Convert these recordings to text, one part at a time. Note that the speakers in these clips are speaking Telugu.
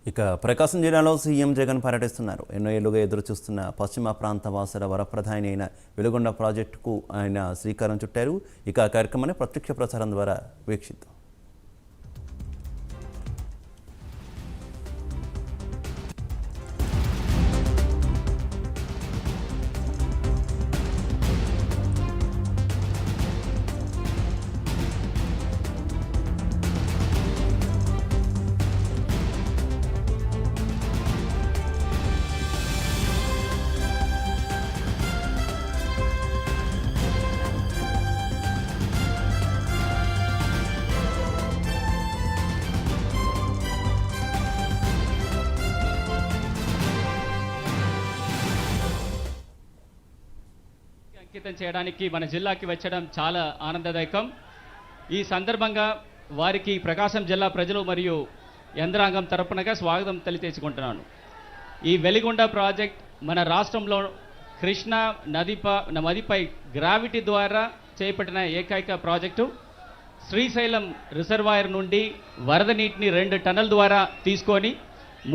ఇక ప్రకాశం జిల్లాలో సీఎం జగన్ పర్యటిస్తున్నారు. ఎన్నో ఏళ్లుగా ఎదురు చూస్తున్న పశ్చిమ ప్రాంత వాసుల వరప్రధాని అయిన వెలుగొండ ప్రాజెక్టుకు ఆయన శ్రీకారం చుట్టారు. ఇక ఆ కార్యక్రమాన్ని ప్రత్యక్ష ప్రసారం ద్వారా వీక్షిద్దాం. అంకితం చేయడానికి మన జిల్లాకి వచ్చడం చాలా ఆనందదాయకం. ఈ సందర్భంగా వారికి ప్రకాశం జిల్లా ప్రజలు మరియు యంత్రాంగం తరపునగా స్వాగతం తెలియజేసుకుంటున్నాను. ఈ వెలిగొండ ప్రాజెక్ట్ మన రాష్ట్రంలో కృష్ణా నదిపై గ్రావిటీ ద్వారా చేపట్టిన ఏకైక ప్రాజెక్టు. శ్రీశైలం రిజర్వాయర్ నుండి వరద నీటిని 2 టన్నుల ద్వారా తీసుకొని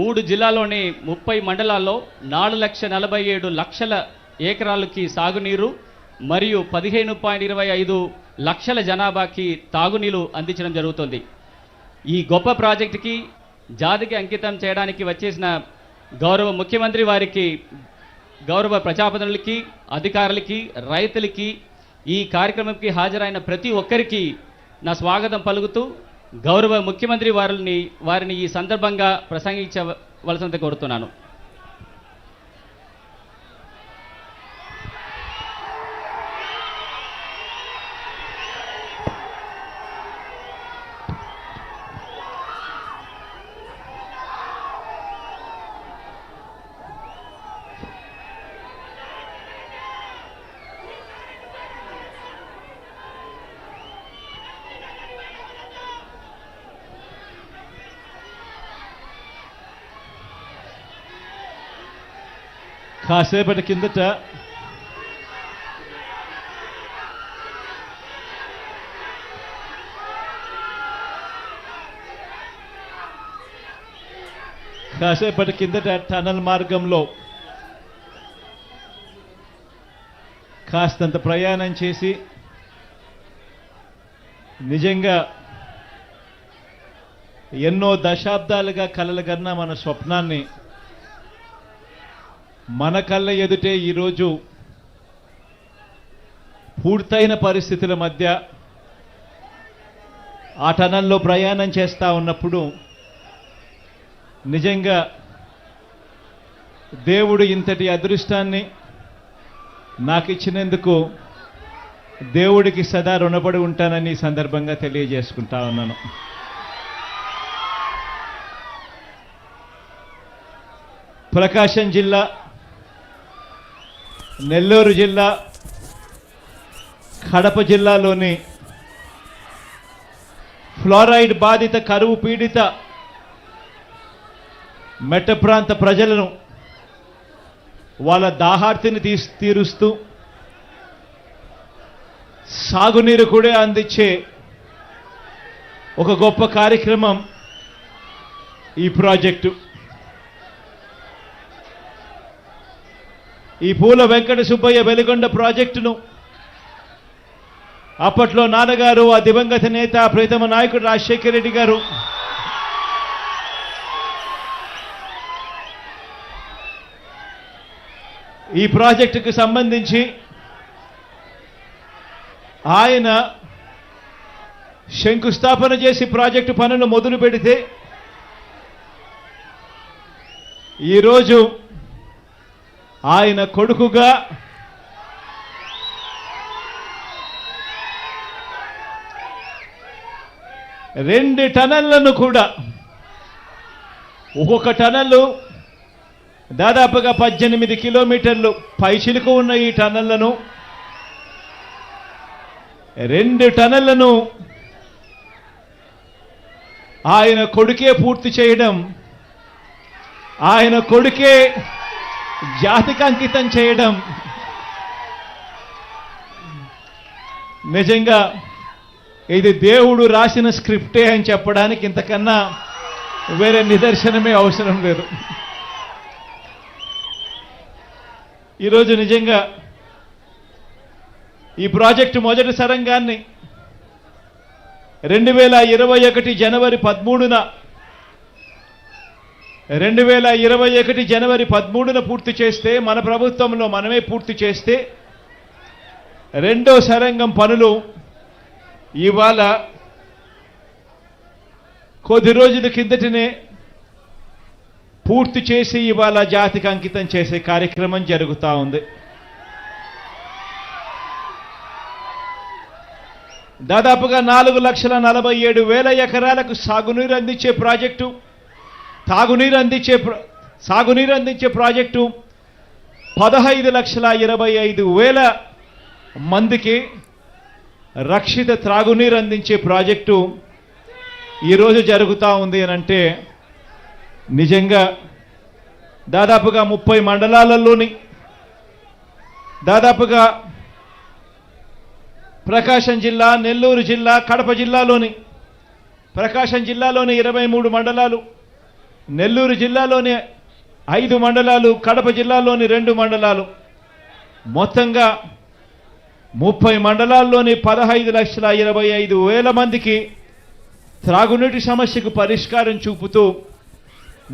3 జిల్లాల్లోని 30 మండలాల్లో 4,47,00,000 ఎకరాలకి సాగునీరు మరియు 15.25 లక్షల జనాభాకి తాగునీరు అందించడం జరుగుతుంది. ఈ గొప్ప ప్రాజెక్టుకి జాతికి అంకితం చేయడానికి వచ్చేసిన గౌరవ ముఖ్యమంత్రి వారికి, గౌరవ ప్రజాప్రతినిధులకి, అధికారులకి, రైతులకి, ఈ కార్యక్రమంకి హాజరైన ప్రతి ఒక్కరికి నా స్వాగతం పలుకుతూ గౌరవ ముఖ్యమంత్రి వారిని ఈ సందర్భంగా ప్రసంగించవలసింది కోరుతున్నాను. కాసేపటి కిందట టనల్ మార్గంలో కాస్తంత ప్రయాణం చేసి నిజంగా ఎన్నో దశాబ్దాలుగా కలలుగన్న మన స్వప్నాన్ని మన కళ్ళ ఎదుటే ఈరోజు పూర్తయిన పరిస్థితుల మధ్య ఆ టనల్లో ప్రయాణం చేస్తూ ఉన్నప్పుడు నిజంగా దేవుడు ఇంతటి అదృష్టాన్ని నాకు ఇచ్చినందుకు దేవుడికి సదా రుణపడి ఉంటానని ఈ సందర్భంగా తెలియజేసుకుంటా ఉన్నాను. ప్రకాశం జిల్లా, నెల్లూరు జిల్లా, కడప జిల్లాలోని ఫ్లోరైడ్ బాధిత, కరువు పీడిత మెట్ట ప్రాంత ప్రజలను వాళ్ళ దాహార్తిని తీరుస్తూ సాగునీరు కూడా అందించే ఒక గొప్ప కార్యక్రమం ఈ ప్రాజెక్టు. ఈ పూల వెంకట సుబ్బయ్య వెలిగొండ ప్రాజెక్టును అప్పట్లో నాన్నగారు, ఆ దివంగత నేత, ప్రీతమ నాయకుడు రాజశేఖర రెడ్డి గారు ఈ ప్రాజెక్టుకు సంబంధించి ఆయన శంకుస్థాపన చేసి ప్రాజెక్టు పనులు మొదలు పెడితే ఈరోజు ఆయన కొడుకుగా రెండు టనళ్లను కూడా, ఒక్కొక్క టనల్లు దాదాపుగా 18 కిలోమీటర్లు పైచిలుకు ఉన్న ఈ టనళ్లను, 2 టనళ్లను ఆయన కొడుకే పూర్తి చేయడం, ఆయన కొడుకే జాతికి అంకితం చేయడం నిజంగా ఇది దేవుడు రాసిన స్క్రిప్టే అని చెప్పడానికి ఇంతకన్నా వేరే నిదర్శనమే అవసరం లేదు. ఈరోజు నిజంగా ఈ ప్రాజెక్టు మొదటి సరంగాన్ని 2021 జనవరి 13న 2021 జనవరి 13న పూర్తి చేస్తే, మన ప్రభుత్వంలో మనమే పూర్తి చేస్తే, రెండో సరంగం పనులు ఇవాళ కొద్ది రోజుల కిందటనే పూర్తి చేసి ఇవాళ జాతికి అంకితం చేసే కార్యక్రమం జరుగుతూ ఉంది. దాదాపుగా 4,47,000 ఎకరాలకు సాగునీరు అందించే ప్రాజెక్టు, సాగునీరు అందించే ప్రాజెక్టు 15,25,000 మందికి రక్షిత త్రాగునీరు అందించే ప్రాజెక్టు ఈరోజు జరుగుతూ ఉంది అని అంటే నిజంగా దాదాపుగా 30 మండలాలలోని దాదాపుగా ప్రకాశం జిల్లా, నెల్లూరు జిల్లా, కడప జిల్లాలోని ప్రకాశం జిల్లాలోని 23 మండలాలు, నెల్లూరు జిల్లాలోని 5 మండలాలు, కడప జిల్లాలోని 2 మండలాలు, మొత్తంగా 30 మండలాల్లోని 15,25,000 మందికి త్రాగునీటి సమస్యకు పరిష్కారం చూపుతూ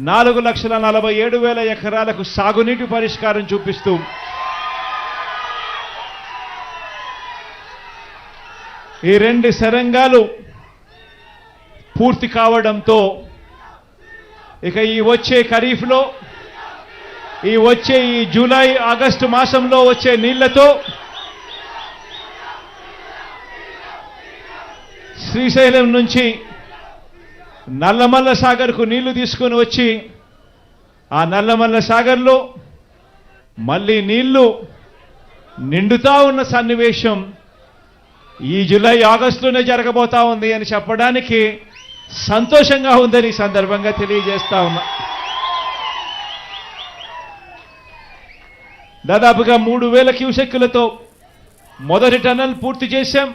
4,47,000 ఎకరాలకు సాగునీటి పరిష్కారం చూపిస్తూ ఈ 2 సరంగాలు పూర్తి కావడంతో ఇక ఈ వచ్చే ఖరీఫ్లో, ఈ జూలై ఆగస్టు మాసంలో వచ్చే నీళ్లతో శ్రీశైలం నుంచి నల్లమల్ల సాగర్కు నీళ్లు తీసుకొని వచ్చి ఆ నల్లమల్ల సాగర్లో మళ్ళీ నీళ్లు నిండుతా ఉన్న సన్నివేశం ఈ జూలై ఆగస్టులోనే జరగబోతా ఉంది అని చెప్పడానికి సంతోషంగా ఉందని ఈ సందర్భంగా తెలియజేస్తా ఉన్నా. దాదాపుగా 3,000 క్యూసెక్కులతో మొదటి టన్నల్ పూర్తి చేశాం.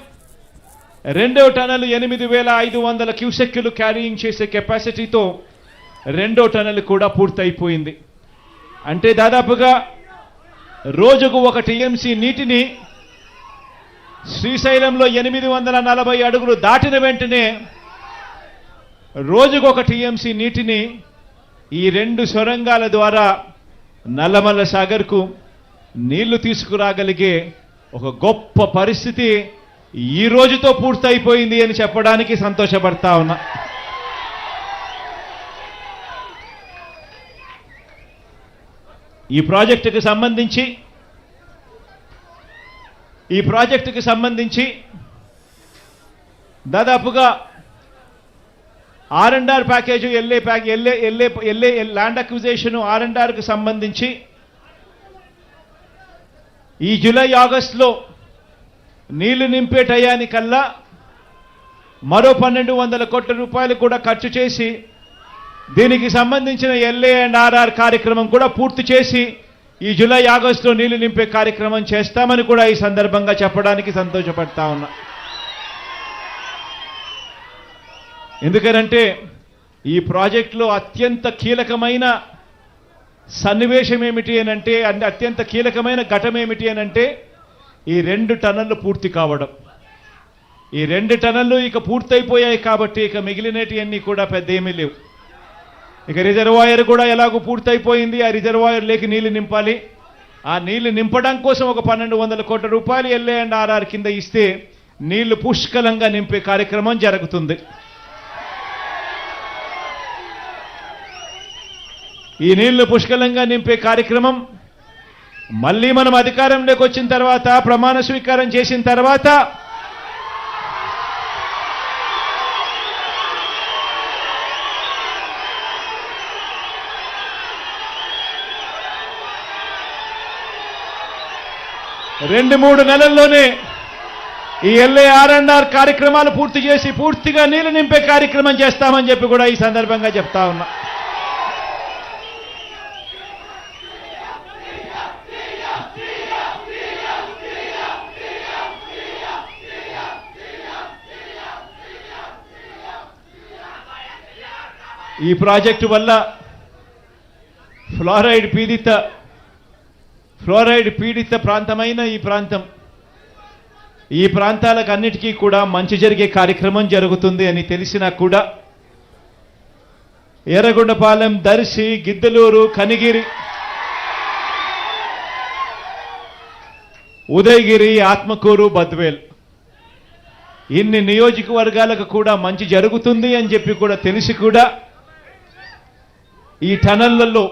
రెండవ టన్నల్ 8,500 క్యూసెక్కులు క్యారీయింగ్ చేసే కెపాసిటీతో రెండో టన్నల్ కూడా పూర్తయిపోయింది. అంటే దాదాపుగా రోజుకు 1 టీఎంసీ నీటిని శ్రీశైలంలో 840 అడుగులు దాటిన వెంటనే రోజుకు 1 టీఎంసీ నీటిని ఈ 2 సొరంగాల ద్వారా నల్లమల్ల సాగర్కు నీళ్లు తీసుకురాగలిగే ఒక గొప్ప పరిస్థితి ఈ రోజుతో పూర్తయిపోయింది అని చెప్పడానికి సంతోషపడతా ఉన్నా. ఈ ప్రాజెక్టుకు సంబంధించి దాదాపుగా R&R ప్యాకేజు, ల్యాండ్ అక్విజిషన్ R&Rకు సంబంధించి ఈ జూలై ఆగస్టులో నీళ్లు నింపే టయానికల్లా మరో 1,200 కోట్ల రూపాయలు కూడా ఖర్చు చేసి దీనికి సంబంధించిన LA&RR కార్యక్రమం కూడా పూర్తి చేసి ఈ జూలై ఆగస్టులో నీళ్లు నింపే కార్యక్రమం చేస్తామని కూడా ఈ సందర్భంగా చెప్పడానికి సంతోషపడతా ఉన్నా. ఎందుకనంటే ఈ ప్రాజెక్టులో అత్యంత కీలకమైన సన్నివేశం ఏమిటి అనంటే, అత్యంత కీలకమైన ఘటన ఏమిటి అనంటే ఈ 2 టన్నళ్లు పూర్తి కావడం. ఈ 2 టన్నళ్లు ఇక పూర్తయిపోయాయి కాబట్టి ఇక మిగిలినటివన్నీ కూడా పెద్ద ఏమీ లేవు. ఇక రిజర్వాయర్ కూడా ఎలాగో పూర్తయిపోయింది. ఆ రిజర్వాయర్లోకి నీళ్లు నింపాలి. ఆ నీళ్లు నింపడం కోసం ఒక 1,200 కోట్ల రూపాయలు LA&RR కింద ఇస్తే నీళ్లు పుష్కలంగా నింపే కార్యక్రమం జరుగుతుంది. ఈ నీళ్లు పుష్కలంగా నింపే కార్యక్రమం మళ్ళీ మనం అధికారంలోకి వచ్చిన తర్వాత, ప్రమాణ స్వీకారం చేసిన తర్వాత రెండు మూడు నెలల్లోనే ఈ LA&RR కార్యక్రమాలు పూర్తి చేసి పూర్తిగా నీళ్లు నింపే కార్యక్రమం చేస్తామని చెప్పి కూడా ఈ సందర్భంగా చెప్తా ఉన్నా. ఈ ప్రాజెక్టు వల్ల ఫ్లోరైడ్ పీడిత ప్రాంతమైన ఈ ప్రాంతాలకు అన్నిటికీ కూడా మంచి జరిగే కార్యక్రమం జరుగుతుంది అని తెలిసినా కూడా ఎర్రగొండపాలెం, దర్శి, గిద్దలూరు, కనిగిరి, ఉదయగిరి, ఆత్మకూరు, బద్వేల్ ఇన్ని నియోజకవర్గాలకు కూడా మంచి జరుగుతుంది అని చెప్పి కూడా తెలిసి కూడా ఈ టనళ్లలో